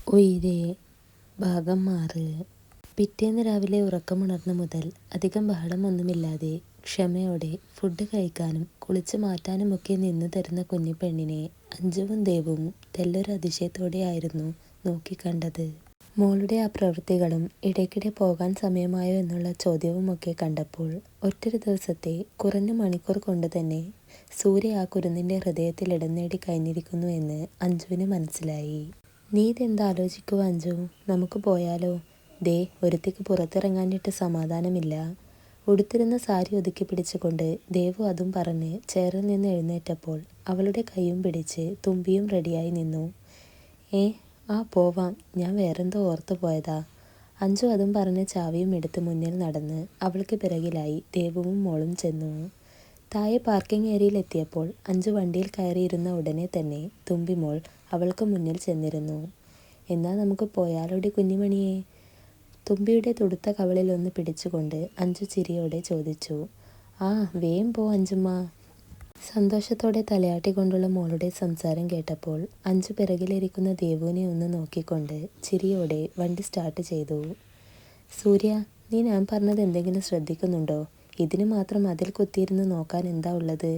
ഉയിരേ ഭാഗം 6. പിറ്റേന്ന് രാവിലെ ഉറക്കമുണർന്നു മുതൽ അധികം ബഹളമൊന്നുമില്ലാതെ ക്ഷമയോടെ ഫുഡ് കഴിക്കാനും കുളിച്ചു മാറ്റാനുമൊക്കെ നിന്നു തരുന്ന കുഞ്ഞിപ്പെണ്ണിനെ അഞ്ജുവും ദേവും തെല്ലൊരു അതിശയത്തോടെയായിരുന്നു നോക്കിക്കണ്ടത്. മോളുടെ ആ പ്രവൃത്തികളും ഇടയ്ക്കിടെ പോകാൻ സമയമായോ എന്നുള്ള ചോദ്യവുമൊക്കെ കണ്ടപ്പോൾ ഒറ്റൊരു ദിവസത്തെ കുറഞ്ഞ മണിക്കൂർ കൊണ്ട് തന്നെ സൂര്യ ആ കുരുന്നിൻ്റെ ഹൃദയത്തിൽ ഇടം നേടി കഴിഞ്ഞിരിക്കുന്നു എന്ന് അഞ്ജുവിന് മനസ്സിലായി. നീ ഇതെന്താ ആലോചിക്കുക അഞ്ജു? നമുക്ക് പോയാലോ? ദേ ഒരുത്തിക്ക് പുറത്തിറങ്ങാനിട്ട് സമാധാനമില്ല. ഉടുത്തിരുന്ന സാരി ഒതുക്കി പിടിച്ചുകൊണ്ട് ദേവു അതും പറഞ്ഞ് ചെയറിൽ നിന്ന് എഴുന്നേറ്റപ്പോൾ അവളുടെ കൈയും പിടിച്ച് തുമ്പിയും റെഡിയായി നിന്നു. ആ പോവാം, ഞാൻ വേറെന്തോ ഓർത്തു പോയതാ. അഞ്ജു അതും പറഞ്ഞ് ചാവിയും എടുത്ത് മുന്നിൽ നടന്ന് അവൾക്ക് പിറകിലായി ദേവുവും മോളും ചെന്നു. താഴെ പാർക്കിംഗ് ഏരിയയിൽ എത്തിയപ്പോൾ അഞ്ജു വണ്ടിയിൽ കയറിയിരുന്ന ഉടനെ തന്നെ തുമ്പിമോൾ അവൾക്ക് മുന്നിൽ ചെന്നിരുന്നു. എന്നാൽ നമുക്ക് പോയാലോടി കുഞ്ഞുമണിയെ? തുമ്പിയുടെ തുടുത്ത കവളിൽ ഒന്ന് പിടിച്ചുകൊണ്ട് അഞ്ജു ചിരിയോടെ ചോദിച്ചു. വേം പോ അഞ്ജുമ്മ. സന്തോഷത്തോടെ തലയാട്ടിക്കൊണ്ടുള്ള മോളുടെ സംസാരം കേട്ടപ്പോൾ അഞ്ജു പിറകിലിരിക്കുന്ന ദേവുവിനെ ഒന്ന് നോക്കിക്കൊണ്ട് ചിരിയോടെ വണ്ടി സ്റ്റാർട്ട് ചെയ്തു. സൂര്യ, നീ ഞാൻ പറഞ്ഞത് എന്തെങ്കിലും ശ്രദ്ധിക്കുന്നുണ്ടോ? ഇതിന് മാത്രം അതിൽ കുത്തിയിരുന്ന് നോക്കാൻ എന്താ ഉള്ളത്?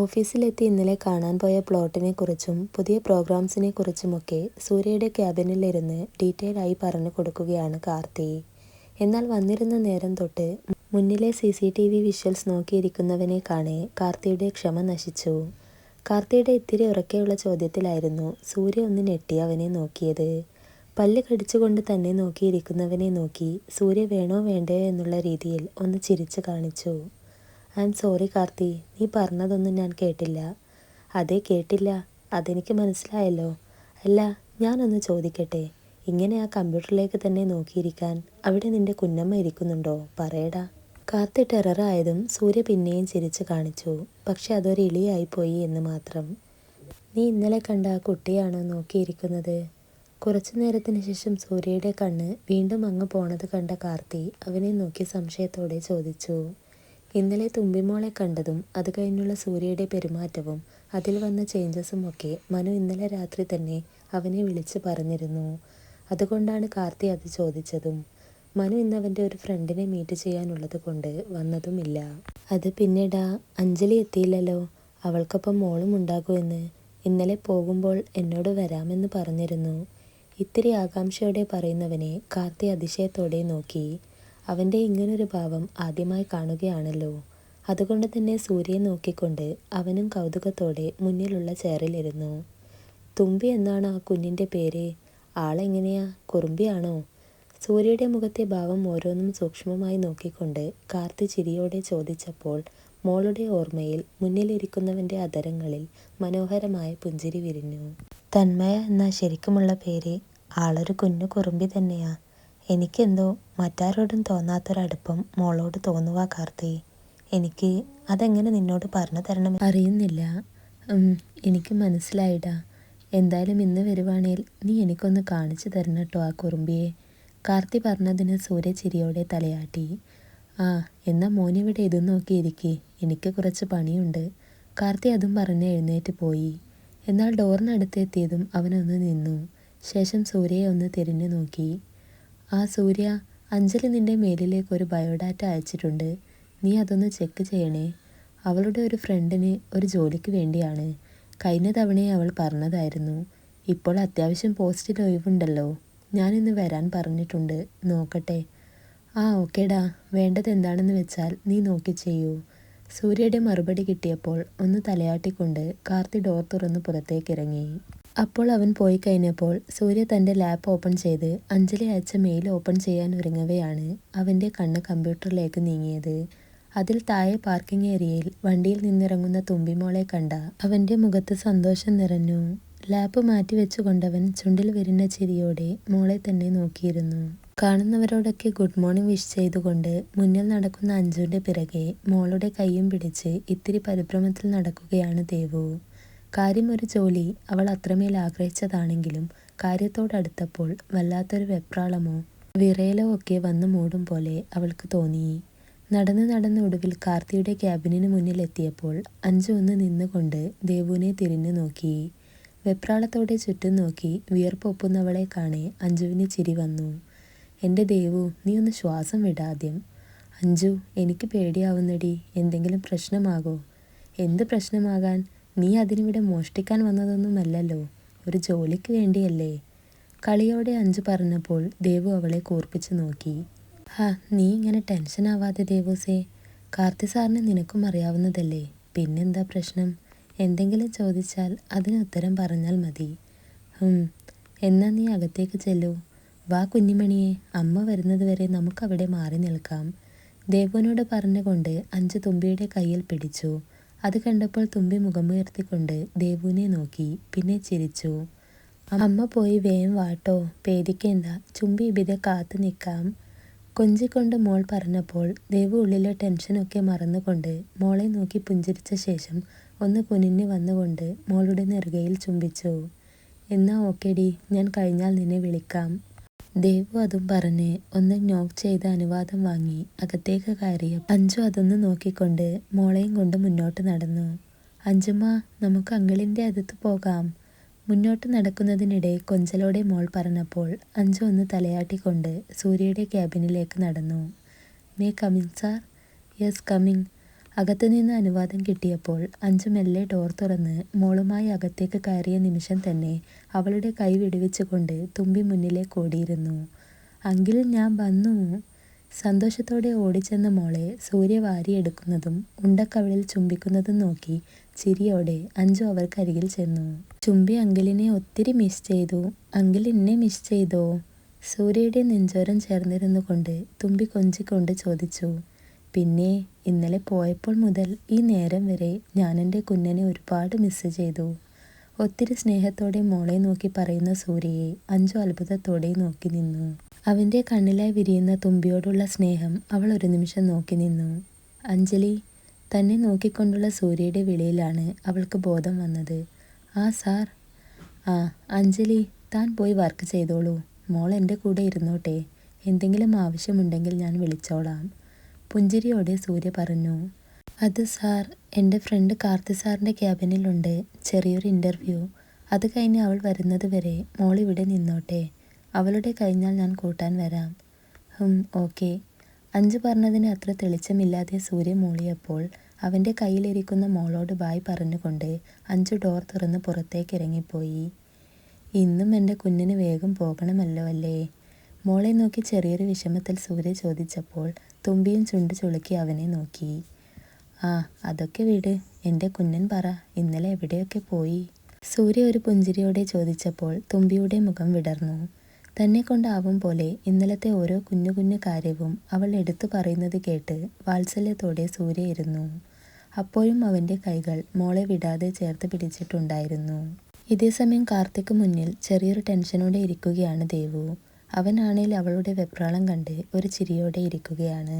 ഓഫീസിലെത്തി ഇന്നലെ കാണാൻ പോയ പ്ലോട്ടിനെ കുറിച്ചും പുതിയ പ്രോഗ്രാംസിനെ കുറിച്ചുമൊക്കെ സൂര്യയുടെ ക്യാബിനിലിരുന്ന് ഡീറ്റെയിൽ ആയി പറഞ്ഞു കൊടുക്കുകയാണ് കാർത്തി. എന്നാൽ വന്നിരുന്ന നേരം തൊട്ട് മുന്നിലെ CCTV വിഷ്വൽസ് നോക്കിയിരിക്കുന്നവനെ കാണെ കാർത്തിയുടെ ക്ഷമ നശിച്ചു. കാർത്തിയുടെ ഇത്തിരി ഉറക്കെയുള്ള ചോദ്യത്തിലായിരുന്നു സൂര്യ ഒന്ന് ഞെട്ടി അവനെ നോക്കിയത്. പല്ല് കടിച്ചുകൊണ്ട് തന്നെ നോക്കിയിരിക്കുന്നവനെ നോക്കി സൂര്യ വേണോ വേണ്ടയോ എന്നുള്ള രീതിയിൽ ഒന്ന് ചിരിച്ചു കാണിച്ചു. ഐ ആം സോറി കാർത്തി, നീ പറഞ്ഞതൊന്നും ഞാൻ കേട്ടില്ല. അതേ കേട്ടില്ല, അതെനിക്ക് മനസ്സിലായല്ലോ. അല്ല, ഞാനൊന്ന് ചോദിക്കട്ടെ, ഇങ്ങനെ ആ കമ്പ്യൂട്ടറിലേക്ക് തന്നെ നോക്കിയിരിക്കാൻ അവിടെ നിന്റെ കുഞ്ഞമ്മ ഇരിക്കുന്നുണ്ടോ? പറയടാ. കാർത്തി ടെററായതും സൂര്യ പിന്നെയും ചിരിച്ചു കാണിച്ചു. പക്ഷെ അതൊരു ഇളിയായിപ്പോയി എന്ന് മാത്രം. നീ ഇന്നലെ കണ്ട ആ കുട്ടിയാണോ നോക്കിയിരിക്കുന്നത്? കുറച്ചു നേരത്തിന് ശേഷം സൂര്യയുടെ കണ്ണ് വീണ്ടും അങ്ങ് പോണത് കണ്ട കാർത്തി അവനെ നോക്കി സംശയത്തോടെ ചോദിച്ചു. ഇന്നലെ തുമ്പിമോളെ കണ്ടതും അത് കഴിഞ്ഞുള്ള സൂര്യയുടെ പെരുമാറ്റവും അതിൽ വന്ന ചേഞ്ചസും ഒക്കെ മനു ഇന്നലെ രാത്രി തന്നെ അവനെ വിളിച്ച് പറഞ്ഞിരുന്നു. അതുകൊണ്ടാണ് കാർത്തി അത് ചോദിച്ചതും. മനു ഇന്ന് അവൻ്റെ ഒരു ഫ്രണ്ടിനെ മീറ്റ് ചെയ്യാനുള്ളത് കൊണ്ട് വന്നതുമില്ല. അത് പിന്നീടാ അഞ്ജലി എത്തിയില്ലല്ലോ. അവൾക്കൊപ്പം മോളും ഉണ്ടാകുമെന്ന് ഇന്നലെ പോകുമ്പോൾ എന്നോട് വരാമെന്ന് പറഞ്ഞിരുന്നു. ഇത്തിരി ആകാംക്ഷയോടെ പറയുന്നവനെ കാർത്തി അതിശയത്തോടെ നോക്കി. അവൻ്റെ ഇങ്ങനൊരു ഭാവം ആദ്യമായി കാണുകയാണല്ലോ. അതുകൊണ്ട് തന്നെ സൂര്യയെ നോക്കിക്കൊണ്ട് അവനും കൗതുകത്തോടെ മുന്നിലുള്ള ചെയറിലിരുന്നു. തുമ്പി എന്നാണ് ആ കുഞ്ഞിൻ്റെ പേര്? ആളെങ്ങനെയാ? കുറുമ്പിയാണോ? സൂര്യയുടെ മുഖത്തെ ഭാവം ഓരോന്നും സൂക്ഷ്മമായി നോക്കിക്കൊണ്ട് കാർത്തി ചിരിയോടെ ചോദിച്ചപ്പോൾ മോളുടെ ഓർമ്മയിൽ മുന്നിലിരിക്കുന്നവൻ്റെ അധരങ്ങളിൽ മനോഹരമായ പുഞ്ചിരി വിരിഞ്ഞു. തന്മയ എന്നാ ശരിക്കുമുള്ള പേര്. ആളൊരു കുഞ്ഞു കുറുമ്പി തന്നെയാ. എനിക്കെന്തോ മറ്റാരോടും തോന്നാത്തൊരടുപ്പം മോളോട് തോന്നുക കാർത്തി. എനിക്ക് അതെങ്ങനെ നിന്നോട് പറഞ്ഞു തരണം അറിയുന്നില്ല. എനിക്ക് മനസ്സിലായിടാ. എന്തായാലും ഇന്ന് വരുവാണേൽ നീ എനിക്കൊന്ന് കാണിച്ചു തരണം കേട്ടോ ആ കുറുമ്പിയെ. കാർത്തി പറഞ്ഞതിന് സൂര്യ ചിരിയോടെ തലയാട്ടി. എന്നാൽ മോനിവിടെ ഇതും നോക്കിയിരിക്കെ, എനിക്ക് കുറച്ച് പണിയുണ്ട്. കാർത്തി അതും പറഞ്ഞ് എഴുന്നേറ്റ് പോയി. എന്നാൽ ഡോറിനടുത്ത് എത്തിയതും അവനൊന്ന് നിന്നു. ശേഷം സൂര്യയെ ഒന്ന് തിരിഞ്ഞു നോക്കി. സൂര്യ, അഞ്ജലി നിന്റെ മെയിലിലേക്ക് ഒരു ബയോഡാറ്റ അയച്ചിട്ടുണ്ട്. നീ അതൊന്ന് ചെക്ക് ചെയ്യണേ. അവളുടെ ഒരു ഫ്രണ്ടിന് ഒരു ജോലിക്ക് വേണ്ടിയാണ്. കഴിഞ്ഞ തവണയെ അവൾ പറഞ്ഞതായിരുന്നു. ഇപ്പോൾ അത്യാവശ്യം പോസ്റ്റിൽ ഒഴിവുണ്ടല്ലോ. ഞാനിന്ന് വരാൻ പറഞ്ഞിട്ടുണ്ട്. നോക്കട്ടെ. ഓക്കേടാ, വേണ്ടത് എന്താണെന്ന് വെച്ചാൽ നീ നോക്കി ചെയ്യൂ. സൂര്യയുടെ മറുപടി കിട്ടിയപ്പോൾ ഒന്ന് തലയാട്ടിക്കൊണ്ട് കാർത്തി ഡോർ തുറന്ന് പുറത്തേക്കിറങ്ങി. അപ്പോൾ അവൻ പോയി കഴിഞ്ഞപ്പോൾ സൂര്യ തൻ്റെ ലാപ്പ് ഓപ്പൺ ചെയ്ത് അഞ്ജലി അയച്ച മെയിൽ ഓപ്പൺ ചെയ്യാൻ ഒരുങ്ങവെയാണ് അവൻ്റെ കണ്ണ് കമ്പ്യൂട്ടറിലേക്ക് നീങ്ങിയത്. അതിൽ താഴെ പാർക്കിംഗ് ഏരിയയിൽ വണ്ടിയിൽ നിന്നിറങ്ങുന്ന തുമ്പിമോളെ കണ്ട അവൻ്റെ മുഖത്ത് സന്തോഷം നിറഞ്ഞു. ലാപ്പ് മാറ്റി വെച്ചുകൊണ്ടവൻ ചുണ്ടിൽ വിരിഞ്ഞ ചിരിയോടെ മോളെ തന്നെ നോക്കിയിരുന്നു. കാണുന്നവരോടൊക്കെ ഗുഡ് മോർണിംഗ് വിഷ് ചെയ്തുകൊണ്ട് മുന്നിൽ നടക്കുന്ന അഞ്ജുവിൻ്റെ പിറകെ മോളുടെ കൈയും പിടിച്ച് ഇത്തിരി പരിഭ്രമത്തിൽ നടക്കുകയാണ് ദേവു. കാര്യം ഒരു ജോലി അവൾ അത്രമേൽ ആഗ്രഹിച്ചതാണെങ്കിലും കാര്യത്തോടടുത്തപ്പോൾ വല്ലാത്തൊരു വെപ്രാളമോ വിറയലോ ഒക്കെ വന്നു മൂടും പോലെ അവൾക്ക് തോന്നി. നടന്ന് ഒടുവിൽ കാർത്തിയുടെ ക്യാബിനിന് മുന്നിൽ എത്തിയപ്പോൾ അഞ്ജു ഒന്ന് നിന്നുകൊണ്ട് ദേവുവിനെ തിരിഞ്ഞു നോക്കി. വെപ്രാളത്തോടെ ചുറ്റും നോക്കി വിയർപ്പൊപ്പുന്നവളെ കാണെ അഞ്ജുവിന് ചിരി വന്നു. എൻ്റെ ദേവു, നീ ഒന്ന് ശ്വാസം വിടാദ്യം. അഞ്ജു, എനിക്ക് പേടിയാവുന്നടി, എന്തെങ്കിലും പ്രശ്നമാകോ? എന്ത് പ്രശ്നമാകാൻ? നീ അതിനിവിടെ മോഷ്ടിക്കാൻ വന്നതൊന്നുമല്ലല്ലോ, ഒരു ജോലിക്ക് വേണ്ടിയല്ലേ? കളിയോടെ അഞ്ജു പറഞ്ഞപ്പോൾ ദേവു അവളെ കൂർപ്പിച്ചു നോക്കി. നീ ഇങ്ങനെ ടെൻഷൻ ആവാതെ ദേവൂസേ, കാർത്തി സാറിന് നിനക്കും അറിയാവുന്നതല്ലേ, പിന്നെന്താ പ്രശ്നം? എന്തെങ്കിലും ചോദിച്ചാൽ അതിന് ഉത്തരം പറഞ്ഞാൽ മതി. എന്നാ നീ അകത്തേക്ക് ചെല്ലൂ. വാ കുഞ്ഞിമണിയെ, അമ്മ വരുന്നത് വരെ നമുക്കവിടെ മാറി നിൽക്കാം. ദേവുവിനോട് പറഞ്ഞുകൊണ്ട് അഞ്ജു തുമ്പിയുടെ കയ്യിൽ പിടിച്ചു. അത് കണ്ടപ്പോൾ തുമ്പി മുഖമുയർത്തിക്കൊണ്ട് ദേവുവിനെ നോക്കി, പിന്നെ ചിരിച്ചു. അമ്മ പോയി വേഗം വാട്ടോ, പേടിക്കേണ്ട, ചുമ്പി ഇവിടെ കാത്തു നിൽക്കാം. കൊഞ്ചിക്കൊണ്ട് മോൾ പറഞ്ഞപ്പോൾ ദേവു ഉള്ളിലെ ടെൻഷനൊക്കെ മറന്നുകൊണ്ട് മോളെ നോക്കി പുഞ്ചിരിച്ച ശേഷം ഒന്ന് കുനിഞ്ഞു വന്നുകൊണ്ട് മോളുടെ നെറുകയിൽ ചുംബിച്ചു. എന്നാ ഓക്കേടി, ഞാൻ കഴിഞ്ഞാൽ നിന്നെ വിളിക്കാം. ദേവു അതും പറഞ്ഞ് ഒന്ന് നോക്ക് ചെയ്ത് അനുവാദം വാങ്ങി അകത്തേക്ക് കയറിയ അഞ്ജു അതൊന്ന് നോക്കിക്കൊണ്ട് മോളെയും കൊണ്ട് മുന്നോട്ട് നടന്നു. അഞ്ജുമ്മ, നമുക്ക് അങ്കിളിൻ്റെ അടുത്ത് പോകാം. മുന്നോട്ട് നടക്കുന്നതിനിടെ കൊഞ്ചലോടെ മോൾ പറഞ്ഞപ്പോൾ അഞ്ജു ഒന്ന് തലയാട്ടിക്കൊണ്ട് സൂര്യയുടെ ക്യാബിനിലേക്ക് നടന്നു. May coming sir? Yes coming. അകത്തുനിന്ന് അനുവാദം കിട്ടിയപ്പോൾ അഞ്ജു മെല്ലെ ഡോർ തുറന്ന് മോളുമായി അകത്തേക്ക് കയറിയ നിമിഷം തന്നെ അവളുടെ കൈ വിടുവിച്ചുകൊണ്ട് തുമ്പി മുന്നിലേക്ക് ഓടിയിരുന്നു. അങ്കിൾ, ഞാൻ വന്നു. സന്തോഷത്തോടെ ഓടിച്ചെന്ന മോളെ സൂര്യ വാരിയെടുക്കുന്നതും ഉണ്ടക്കവളിൽ ചുംബിക്കുന്നതും നോക്കി ചിരിയോടെ അഞ്ജു അവർക്കരികിൽ ചെന്നു. ചുംബി അങ്കിളിനെ ഒത്തിരി മിസ് ചെയ്തു. അങ്കിൾ എന്നെ മിസ് ചെയ്തോ? സൂര്യയുടെ നെഞ്ചോരം ചേർന്നിരുന്നു കൊണ്ട് തുമ്പി കൊഞ്ചിക്കൊണ്ട് ചോദിച്ചു. പിന്നെ ഇന്നലെ പോയപ്പോൾ മുതൽ ഈ നേരം വരെ ഞാൻ എൻ്റെ കുഞ്ഞനെ ഒരുപാട് മിസ് ചെയ്തു. ഒത്തിരി സ്നേഹത്തോടെ മോളെ നോക്കി പറയുന്ന സൂര്യയെ അഞ്ജു അത്ഭുതത്തോടെ നോക്കി നിന്നു. അവൻ്റെ കണ്ണിലായി വിരിയുന്ന തുമ്പിയോടുള്ള സ്നേഹം അവൾ ഒരു നിമിഷം നോക്കി നിന്നു. അഞ്ജലി, തന്നെ നോക്കിക്കൊണ്ടുള്ള സൂര്യയുടെ വിളിയിലാണ് അവൾക്ക് ബോധം വന്നത്. സാർ. അഞ്ജലി, താൻ പോയി വർക്ക് ചെയ്തോളൂ. മോൾ എൻ്റെ കൂടെ ഇരുന്നോട്ടെ, എന്തെങ്കിലും ആവശ്യമുണ്ടെങ്കിൽ ഞാൻ വിളിച്ചോളാം. പുഞ്ചിരിയോടെ സൂര്യ പറഞ്ഞു. അത് സാർ, എൻ്റെ ഫ്രണ്ട് കാർത്തി സാറിൻ്റെ ക്യാബിനിലുണ്ട് ചെറിയൊരു ഇൻ്റർവ്യൂ. അത് കഴിഞ്ഞ് അവൾ വരുന്നത് വരെ മോൾ ഇവിടെ നിന്നോട്ടെ. അവളുടെ കഴിഞ്ഞാൽ ഞാൻ കൂട്ടാൻ വരാം. ഓക്കെ. അഞ്ജു പറഞ്ഞതിന് അത്ര തെളിച്ചമില്ലാതെ സൂര്യ മൂളിയപ്പോൾ അവൻ്റെ കയ്യിലിരിക്കുന്ന മോളോട് ബായ് പറഞ്ഞുകൊണ്ട് അഞ്ജു ഡോർ തുറന്ന് പുറത്തേക്ക് ഇറങ്ങിപ്പോയി. ഇന്നും എൻ്റെ കുഞ്ഞിന് വേഗം പോകണമല്ലോ അല്ലേ? മോളെ നോക്കി ചെറിയൊരു വിഷമത്തിൽ സൂര്യ ചോദിച്ചപ്പോൾ തുമ്പിയും ചുണ്ടു ചുളുക്കി അവനെ നോക്കി. അതൊക്കെ വിട്, എൻ്റെ കുഞ്ഞൻ പറ, ഇന്നലെ എവിടെയൊക്കെ പോയി? സൂര്യ ഒരു പുഞ്ചിരിയോടെ ചോദിച്ചപ്പോൾ തുമ്പിയുടെ മുഖം വിടർന്നു. തന്നെ കൊണ്ടാവും പോലെ ഇന്നലത്തെ ഓരോ കുഞ്ഞു കുഞ്ഞു കാര്യവും അവൾ എടുത്തു പറയുന്നത് കേട്ട് വാത്സല്യത്തോടെ സൂര്യ ഇരുന്നു. അപ്പോഴും അവൻ്റെ കൈകൾ മോളെ വിടാതെ ചേർത്ത് പിടിച്ചിട്ടുണ്ടായിരുന്നു. ഇതേസമയം കാർത്തിക്ക് മുന്നിൽ ചെറിയൊരു ടെൻഷനോടെ ഇരിക്കുകയാണ് ദേവു. അവനാണേൽ അവളുടെ വെപ്രാളം കണ്ട് ഒരു ചിരിയോടെ ഇരിക്കുകയാണ്.